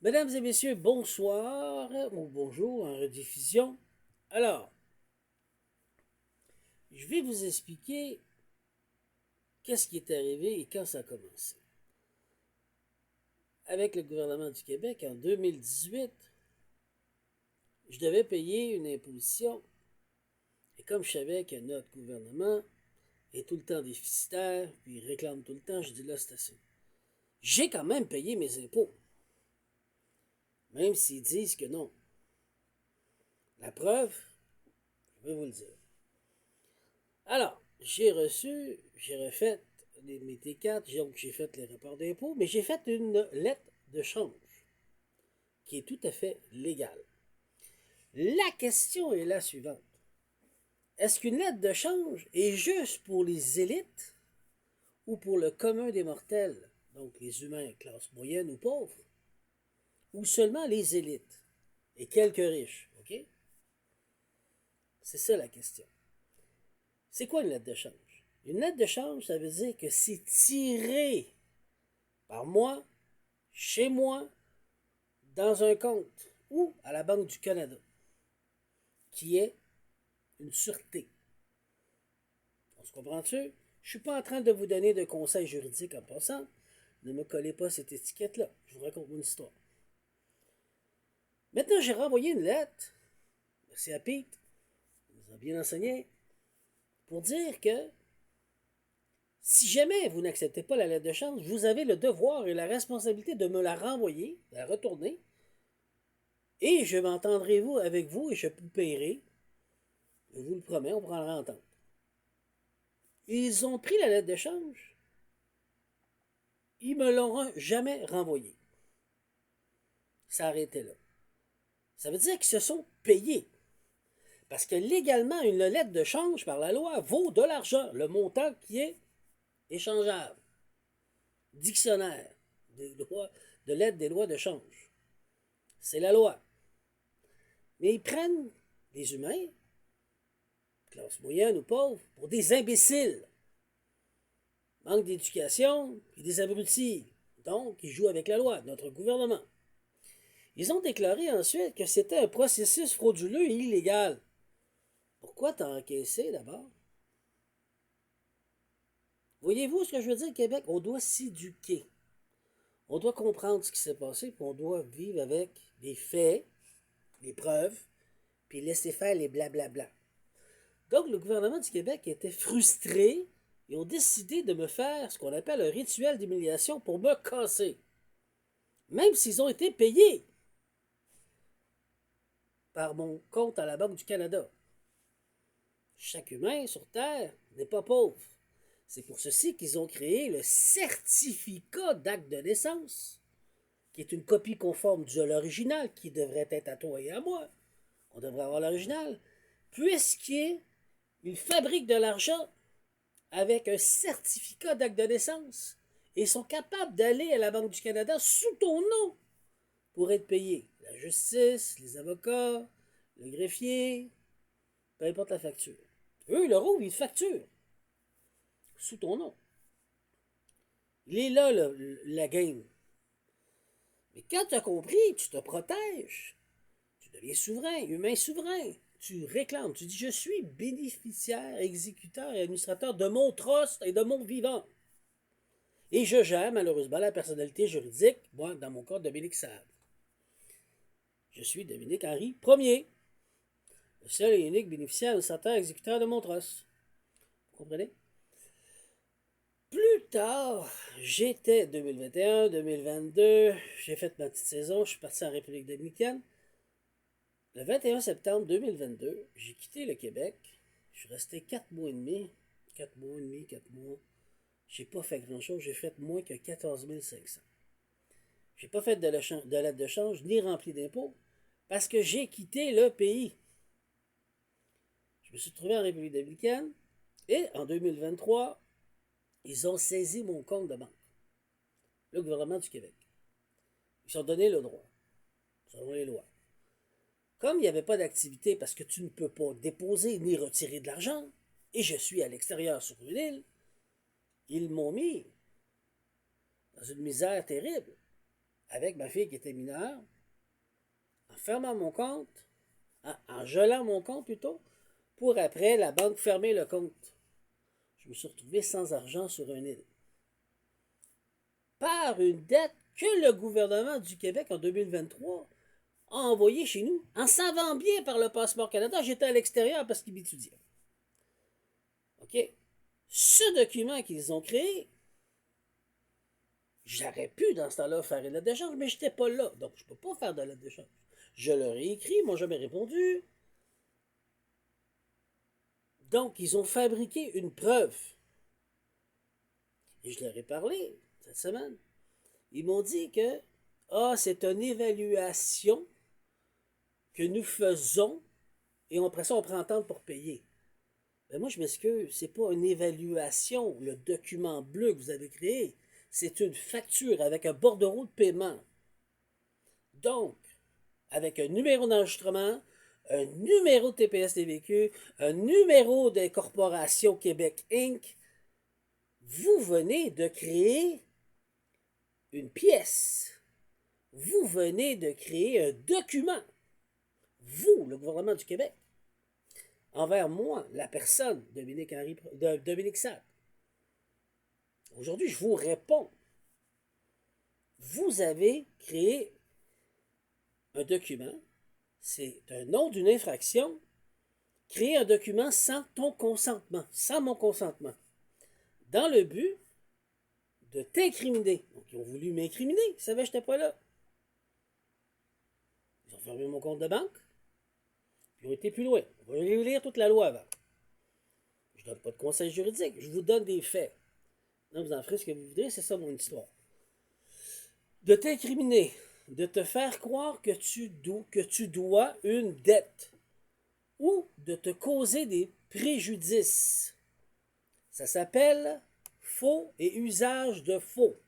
Mesdames et messieurs, bonsoir ou bonjour en rediffusion. Alors, je vais vous expliquer qu'est-ce qui est arrivé et quand ça a commencé. Avec le gouvernement du Québec, en 2018, je devais payer une imposition. Et comme je savais que notre gouvernement est tout le temps déficitaire, puis il réclame tout le temps, je dis là, c'est assez. J'ai quand même payé mes impôts, même s'ils disent que non. La preuve, je vais vous le dire. Alors, j'ai refait mes T4, donc j'ai fait les rapports d'impôts, mais j'ai fait une lettre de change qui est tout à fait légale. La question est la suivante. Est-ce qu'une lettre de change est juste pour les élites ou pour le commun des mortels, donc les humains, classe moyenne ou pauvre, ou seulement les élites et quelques riches, ok? C'est ça la question. C'est quoi une lettre de change? Une lettre de change, ça veut dire que c'est tiré par moi, chez moi, dans un compte ou à la Banque du Canada, qui est une sûreté. On se comprend-tu? Je ne suis pas en train de vous donner de conseils juridiques en passant. Ne me collez pas cette étiquette-là. Je vous raconte mon histoire. Maintenant, j'ai renvoyé une lettre, merci à Pete, il nous a bien enseigné, pour dire que si jamais vous n'acceptez pas la lettre de change, vous avez le devoir et la responsabilité de me la renvoyer, de la retourner, et je m'entendrai avec vous et je vous paierai. Je vous le promets, on prendra entente. Ils ont pris la lettre de change. Ils me l'ont jamais renvoyée. Ça arrêtait là. Ça veut dire qu'ils se sont payés. Parce que légalement, une lettre de change par la loi vaut de l'argent, le montant qui est échangeable. Dictionnaire de lettres des lois de change. C'est la loi. Mais ils prennent des humains, classe moyenne ou pauvre, pour des imbéciles. Manque d'éducation et des abrutis. Donc, ils jouent avec la loi, notre gouvernement. Ils ont déclaré ensuite que c'était un processus frauduleux et illégal. Pourquoi t'as encaissé d'abord? Voyez-vous ce que je veux dire, Québec? On doit s'éduquer. On doit comprendre ce qui s'est passé, puis on doit vivre avec des faits, des preuves, puis laisser faire les blablabla. Donc, le gouvernement du Québec était frustré et ont décidé de me faire ce qu'on appelle un rituel d'humiliation pour me casser. Même s'ils ont été payés par mon compte à la Banque du Canada. Chaque humain sur Terre n'est pas pauvre. C'est pour ceci qu'ils ont créé le certificat d'acte de naissance, qui est une copie conforme de l'original, qui devrait être à toi et à moi. On devrait avoir l'original, puisqu'ils fabriquent de l'argent avec un certificat d'acte de naissance et sont capables d'aller à la Banque du Canada sous ton nom pour être payés. La justice, les avocats, le greffier, peu importe la facture. Eux, leur ouvre, ils facturent sous ton nom. Il est là, la game. Mais quand tu as compris, tu te protèges. Tu deviens souverain, humain souverain. Tu réclames, tu dis je suis bénéficiaire, exécuteur et administrateur de mon trust et de mon vivant. Et je gère malheureusement la personnalité juridique, moi, dans mon cas, Dominique Sable. Je suis Dominique Henry Ier, le seul et unique bénéficiaire, administrateur, exécuteur de mon trust. Vous comprenez? Plus tard, j'étais 2021, 2022, j'ai fait ma petite saison, je suis parti en République dominicaine. Le 21 septembre 2022, j'ai quitté le Québec. Je suis resté 4 mois et demi. 4 mois et demi, 4 mois. J'ai pas fait grand-chose, j'ai fait moins que 14 500. J'ai pas fait de lettre de change ni rempli d'impôts parce que j'ai quitté le pays. Je me suis trouvé en République dominicaine et en 2023, ils ont saisi mon compte de banque. Le gouvernement du Québec. Ils ont donné le droit, selon les lois. Comme il n'y avait pas d'activité parce que tu ne peux pas déposer ni retirer de l'argent, et je suis à l'extérieur sur une île, ils m'ont mis dans une misère terrible. avec ma fille qui était mineure, en fermant mon compte, en gelant mon compte plutôt, pour après la banque fermer le compte. Je me suis retrouvé sans argent sur une île. Par une dette que le gouvernement du Québec en 2023 a envoyée chez nous, en savant bien par le Passeport Canada, j'étais à l'extérieur parce qu'ils m'étudiaient. OK? Ce document qu'ils ont créé, j'aurais pu dans ce temps-là faire une lettre d'échange, mais je n'étais pas là. Donc, je ne peux pas faire de lettre d'échange. Je leur ai écrit, ils m'ont jamais répondu. Donc, ils ont fabriqué une preuve. Et je leur ai parlé cette semaine. Ils m'ont dit que c'est une évaluation que nous faisons et après ça, on prend temps pour payer. Ben moi, je m'excuse, c'est pas une évaluation, le document bleu que vous avez créé. C'est une facture avec un bordereau de paiement. Donc, avec un numéro d'enregistrement, un numéro de TPS-TVQ, un numéro de Corporation Québec Inc., vous venez de créer une pièce. Vous venez de créer un document. Vous, le gouvernement du Québec, envers moi, la personne, Dominique Salle. Aujourd'hui, je vous réponds. Vous avez créé un document, c'est un nom d'une infraction, créer un document sans ton consentement, sans mon consentement, dans le but de t'incriminer. Donc, ils ont voulu m'incriminer, ils savaient que je n'étais pas là. Ils ont fermé mon compte de banque, puis ils ont été plus loin. On va lire toute la loi avant. Je ne donne pas de conseil juridique, je vous donne des faits. Donc, vous en ferez ce que vous voudrez, c'est ça mon histoire. De t'incriminer, de te faire croire que tu dois une dette ou de te causer des préjudices. Ça s'appelle faux et usage de faux.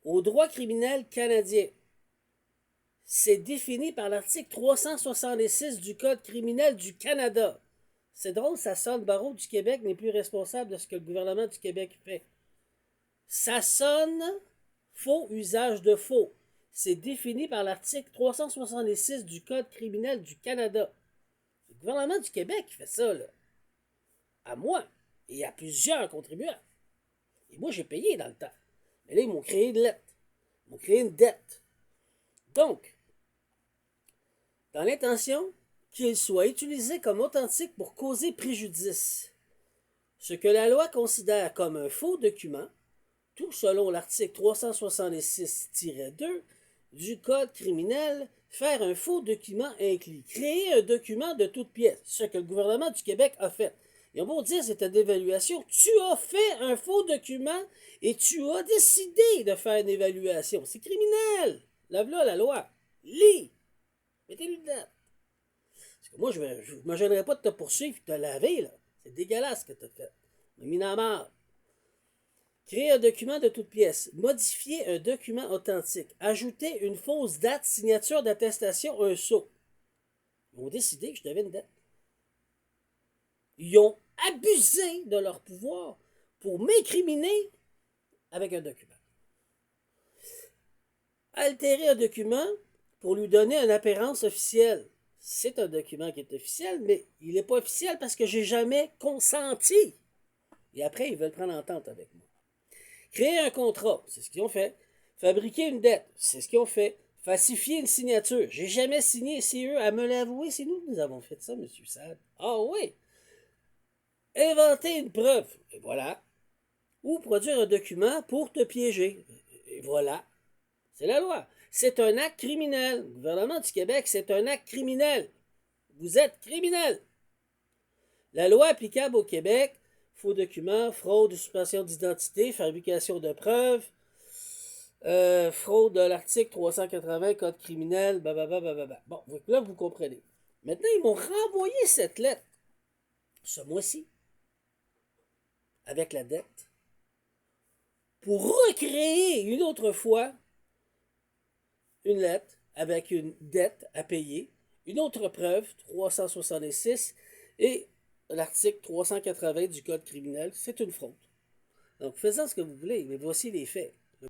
Au droit criminel canadien, c'est défini par l'article 366 du Code criminel du Canada. C'est drôle, ça sonne, le barreau du Québec n'est plus responsable de ce que le gouvernement du Québec fait. Ça sonne faux usage de faux. C'est défini par l'article 366 du Code criminel du Canada. C'est le gouvernement du Québec qui fait ça, là. À moi et à plusieurs contribuables. Et moi, j'ai payé dans le temps. Mais là, ils m'ont créé une lettre. Ils m'ont créé une dette. Donc, dans l'intention qu'il soit utilisé comme authentique pour causer préjudice, ce que la loi considère comme un faux document, tout selon l'article 366-2 du Code criminel, faire un faux document inclut créer un document de toute pièce, ce que le gouvernement du Québec a fait. Ils ont beau dire c'est une évaluation, tu as fait un faux document et tu as décidé de faire une évaluation. C'est criminel. Lave-là la loi. Lis. Mettez-lui dedans. Parce que moi, je ne me gênerais pas de te poursuivre et de te laver, là. C'est dégueulasse ce que tu as fait. On mis dans la marde. Créer un document de toute pièce. Modifier un document authentique. Ajouter une fausse date, signature d'attestation, un sceau. Ils ont décidé que je devais une dette. Ils ont abusé de leur pouvoir pour m'incriminer avec un document. Altérer un document pour lui donner une apparence officielle. C'est un document qui est officiel, mais il n'est pas officiel parce que j'ai jamais consenti. Et après, ils veulent prendre entente avec moi. Créer un contrat, c'est ce qu'ils ont fait. Fabriquer une dette, c'est ce qu'ils ont fait. Falsifier une signature, j'ai jamais signé, c'est eux à me l'avouer, c'est nous qui nous avons fait ça, M. Sade. Ah oui! Inventer une preuve, et voilà. Ou produire un document pour te piéger, et voilà. C'est la loi. C'est un acte criminel. Le gouvernement du Québec, c'est un acte criminel. Vous êtes criminel. La loi applicable au Québec, faux documents, fraude, usurpation d'identité, fabrication de preuves, fraude de l'article 380, code criminel, blablabla. Bon, là, vous comprenez. Maintenant, ils m'ont renvoyé cette lettre ce mois-ci avec la dette pour recréer une autre fois une lettre avec une dette à payer, une autre preuve, 366, et l'article 380 du Code criminel, c'est une fraude. Donc, faites-en ce que vous voulez, mais voici les faits.